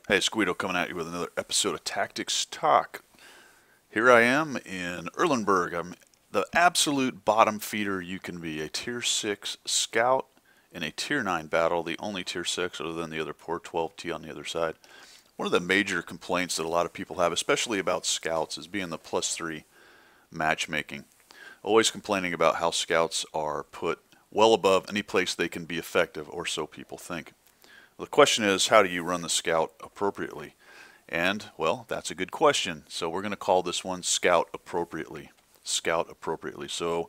Hey, it's Guido coming at you with another episode of Tactics Talk. Here I am in Erlenberg. I'm the absolute bottom feeder you can be. A Tier 6 Scout in a Tier 9 battle, the only Tier 6 other than the other poor 12T on the other side. One of the major complaints that a lot of people have, especially about Scouts, is being the +3 matchmaking. Always complaining about how Scouts are put well above any place they can be effective, or so people think. The question is, how do you run the Scout appropriately? And, well, that's a good question. So we're going to call this one Scout Appropriately. Scout Appropriately. So,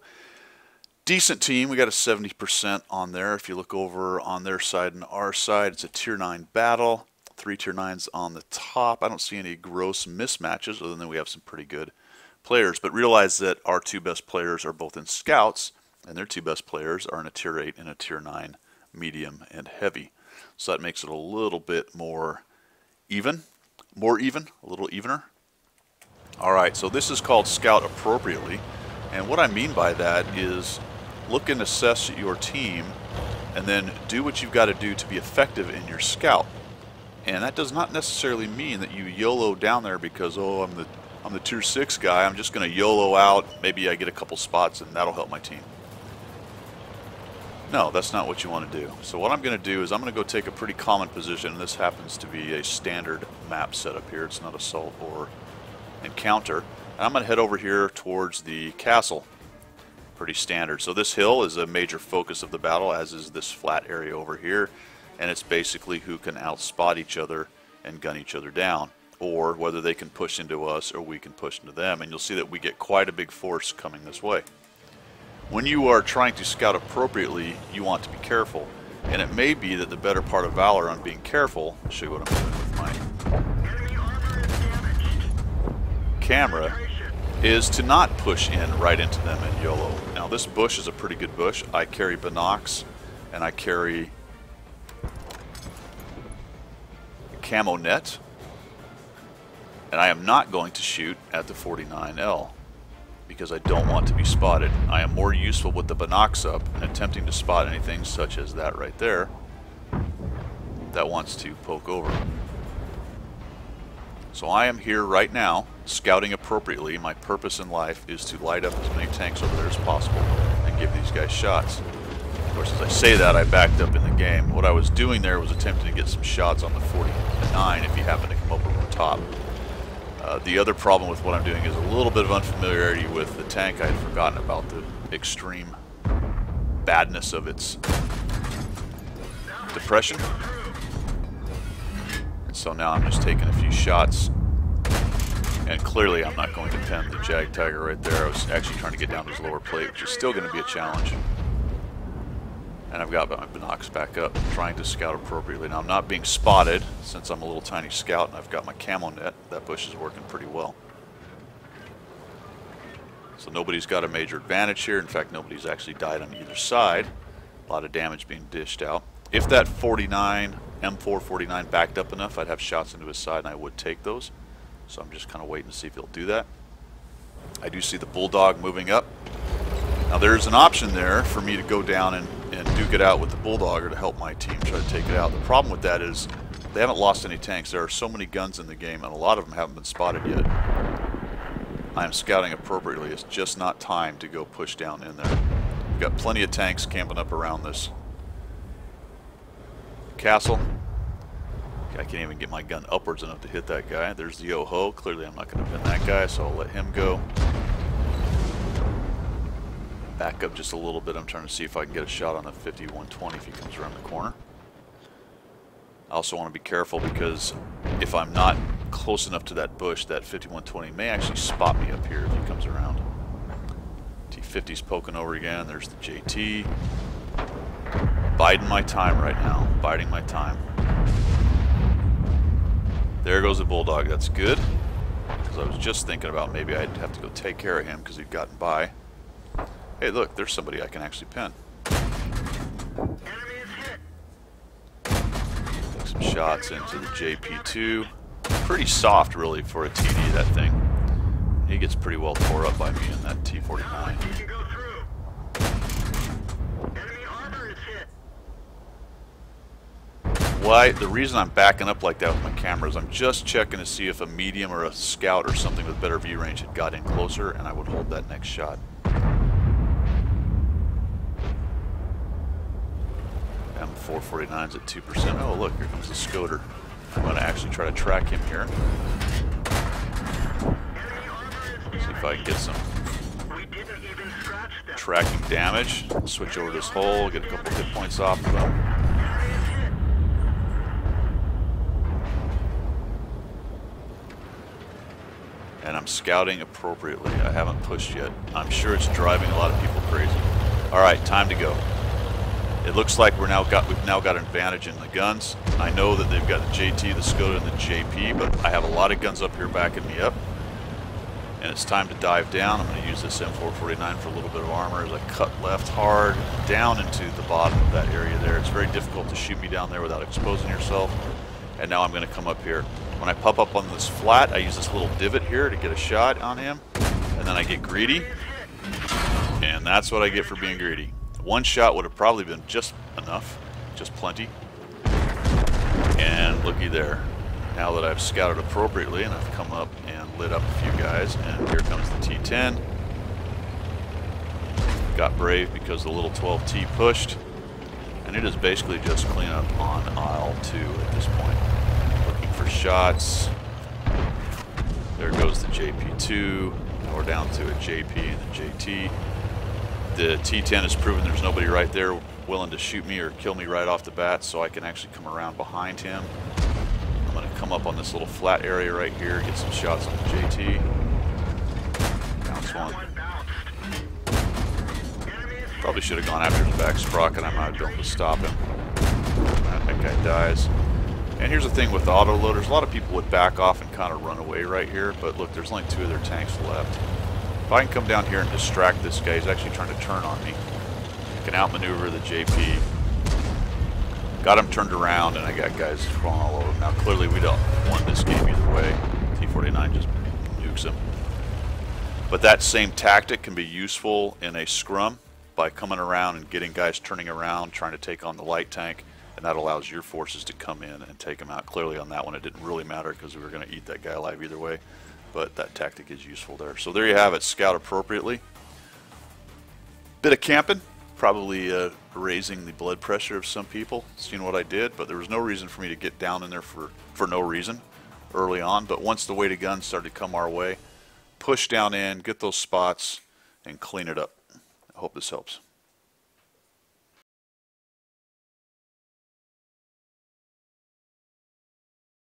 decent team. We got a 70% on there. If you look over on their side and our side, it's a Tier 9 battle. 3 Tier 9s on the top. I don't see any gross mismatches, other than we have some pretty good players. But realize that our two best players are both in Scouts, and their two best players are in a Tier 8 and a Tier 9 medium and heavy. So that makes it a little bit more even, a little evener. Alright, so this is called Scout Appropriately, and what I mean by that is look and assess your team and then do what you've got to do to be effective in your Scout. And that does not necessarily mean that you YOLO down there because, oh, I'm the Tier 6 guy, I'm just going to YOLO out, maybe I get a couple spots and that'll help my team. No, that's not what you want to do. So what I'm going to do is I'm going to go take a pretty common position, and this happens to be a standard map setup here. It's not assault or encounter. And I'm going to head over here towards the castle. Pretty standard. So this hill is a major focus of the battle, as is this flat area over here. And it's basically who can outspot each other and gun each other down, or whether they can push into us or we can push into them. And you'll see that we get quite a big force coming this way. When you are trying to scout appropriately, you want to be careful. And it may be that the better part of valor on being careful, I'll show you what I'm doing with my camera, is to not push in right into them and YOLO. Now this bush is a pretty good bush. I carry binocs and I carry camo net. And I am not going to shoot at the 49L. Because I don't want to be spotted. I am more useful with the binocs up and attempting to spot anything such as that right there that wants to poke over. So I am here right now, scouting appropriately. My purpose in life is to light up as many tanks over there as possible and give these guys shots. Of course, as I say that, I backed up in the game. What I was doing there was attempting to get some shots on the 49 if you happen to come up over the top. The other problem with what I'm doing is a little bit of unfamiliarity with the tank. I had forgotten about the extreme badness of its depression. And so now I'm just taking a few shots. And clearly I'm not going to pen the Jag Tiger right there. I was actually trying to get down to his lower plate, which is still going to be a challenge. And I've got my binocs back up, trying to scout appropriately. Now I'm not being spotted since I'm a little tiny scout and I've got my camo net. That bush is working pretty well. So nobody's got a major advantage here. In fact, nobody's actually died on either side. A lot of damage being dished out. If that 49, M4 49 backed up enough, I'd have shots into his side and I would take those. So I'm just kind of waiting to see if he'll do that. I do see the Bulldog moving up. Now there's an option there for me to go down and duke it out with the Bulldog or to help my team try to take it out. The problem with that is they haven't lost any tanks. There are so many guns in the game and a lot of them haven't been spotted yet. I am scouting appropriately. It's just not time to go push down in there. We've got plenty of tanks camping up around this castle. I can't even get my gun upwards enough to hit that guy. There's the Yo-Ho. Clearly I'm not going to pin that guy, so I'll let him go. Back up just a little bit. I'm trying to see if I can get a shot on the 5120 if he comes around the corner. I also want to be careful because if I'm not close enough to that bush, that 5120 may actually spot me up here if he comes around. T50's poking over again. There's the JT. Biding my time right now. Biding my time. There goes the Bulldog. That's good. Because I was just thinking about maybe I'd have to go take care of him because he'd gotten by. Hey, look, there's somebody I can actually pin. Take some shots into the JP2. Pretty soft, really, for a TD, that thing. He gets pretty well tore up by me in that T49. Why? The reason I'm backing up like that with my camera is I'm just checking to see if a medium or a scout or something with better view range had got in closer, and I would hold that next shot. M449's at 2%. Oh, look, here comes the Scoter. I'm going to actually try to track him here. See if I can get some tracking damage. Switch over this hole, get a couple hit points off of him. And I'm scouting appropriately. I haven't pushed yet. I'm sure it's driving a lot of people crazy. All right, time to go. It looks like we've now got an advantage in the guns. I know that they've got the JT, the Skoda, and the JP, but I have a lot of guns up here backing me up. And it's time to dive down. I'm going to use this M449 for a little bit of armor as I cut left hard down into the bottom of that area there. It's very difficult to shoot me down there without exposing yourself. And now I'm going to come up here. When I pop up on this flat, I use this little divot here to get a shot on him. And then I get greedy. And that's what I get for being greedy. One shot would have probably been just enough, just plenty. And looky there. Now that I've scouted appropriately and I've come up and lit up a few guys, and here comes the T10. Got brave because the little 12T pushed, and it is basically just cleanup on aisle 2 at this point. Looking for shots. There goes the JP2. Now we're down to a JP and a JT. The T10 has proven there's nobody right there willing to shoot me or kill me right off the bat, so I can actually come around behind him. I'm going to come up on this little flat area right here, get some shots on the JT. Bounce one. Probably should have gone after his back sprocket. I might have been able to stop him. That guy dies. And here's the thing with the autoloaders, a lot of people would back off and kind of run away right here, but look, there's only 2 of their tanks left. If I can come down here and distract this guy, he's actually trying to turn on me. I can outmaneuver the JP. Got him turned around, and I got guys crawling all over him. Now, clearly, we don't want this game either way. T49 just nukes him. But that same tactic can be useful in a scrum by coming around and getting guys turning around, trying to take on the light tank, and that allows your forces to come in and take him out. Clearly, on that one, it didn't really matter because we were going to eat that guy alive either way. But that tactic is useful there. So there you have it, scout appropriately. Bit of camping, probably raising the blood pressure of some people, seeing what I did, but there was no reason for me to get down in there for no reason early on. But once the weight of guns started to come our way, push down in, get those spots, and clean it up. I hope this helps.